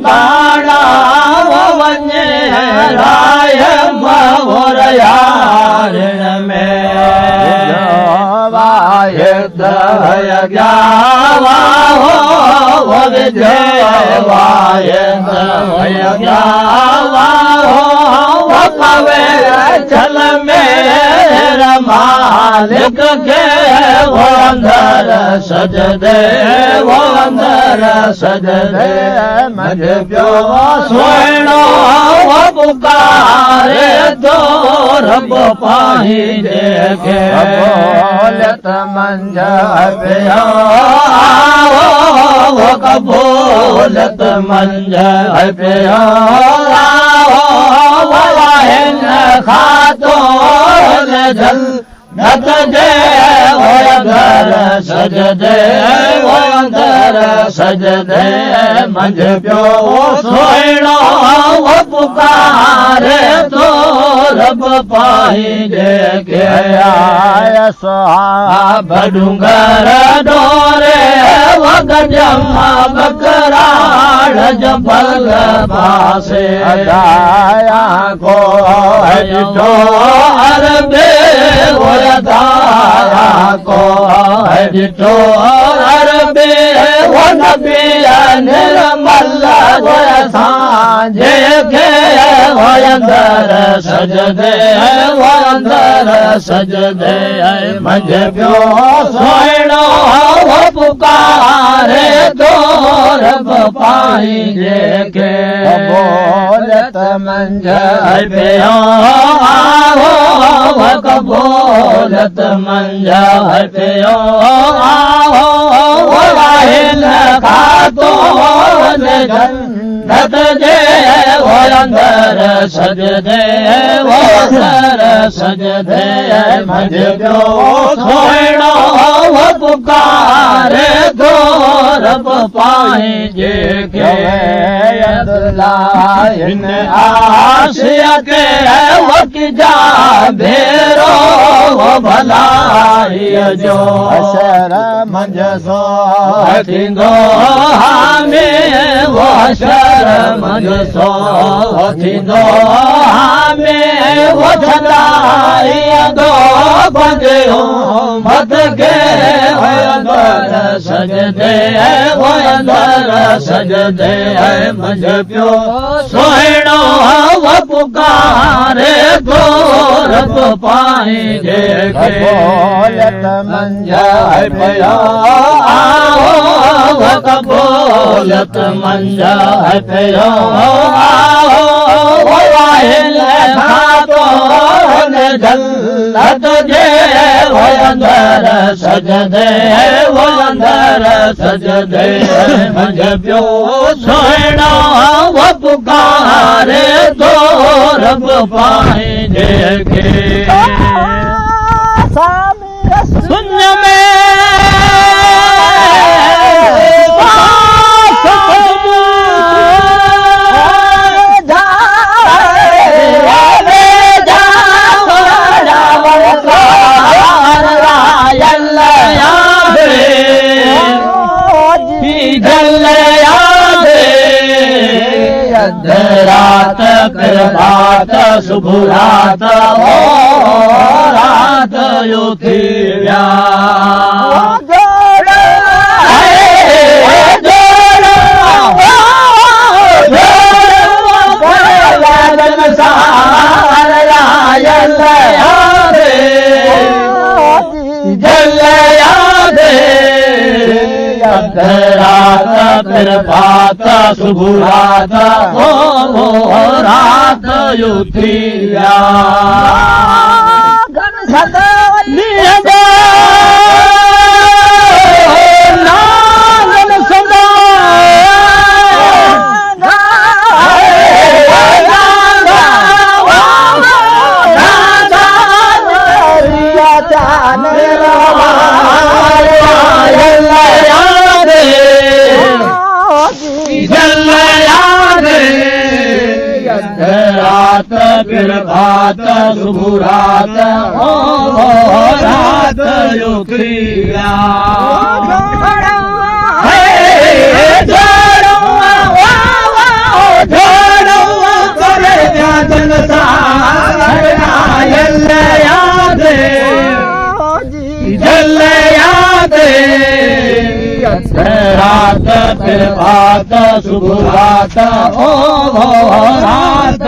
बाड़ा वञे राय मोर यारण में वाय दय ग्यावा हो विजय वाय दय ग्यावा हो पवे चल मेरा मालिक के वो अंदर सजदे वो अंदर सजदे मुझे प्यो सोनो वो पुकारे तो रब पाही देखे बोलत मंज पिया वो कबूलत मंज पिया वो वाहिन खातो जन्नत दे वो अंदर सजदे वो अंदर सजदे मंझ प्यो सोनो वो पुकारे तो रब पाही देखे आया साहब डूंगर डोरे वो गजमा बकराड़ जबल पासे अदाया को हजो अरबे वो दाया को हजो अरबे वो नबी निर्मल वो सांझे के वो अंदर सजदे वो अंदर सजदे मंझ प्यो सोनो वो पुकारे तो रब पाही देखे बोलत मंझ पियो वो कबूलत मंझ पियो वो वाहिन खातो जन्नत दे वो अंदर सजदे वो अंदर सजदे मंझ प्यो सोनो वो पुकारे तो रब पाही देखे इन आशिया के वक्त जा भेरो वो भलाई जो असर मंझ सो थींदो हमें वो असर मंझ सो थींदो हमें वो छलाई दो बंदो मत के वो अंदर सजदे वो अंदर सजदे मंझ प्यो सोनो वो पुकारे तो रब पाही देखे बोलत मंझ पिया वो कबूलत मंझ पिया वो वाहिन खातो जन्नत दे वो अंदर सजदे वो अंदर सजदे मंझ प्यो सोनो वो पुकारे तो रब पाही देखे सुन में रात फिर बात सुबह रात हो रात यो थी व्या रात फिर बात सुबह रात हो रात युद्धिया रात फिर बात सुबह रात हो रात रात युथिया रात फिर बात शुभ रात ओ रात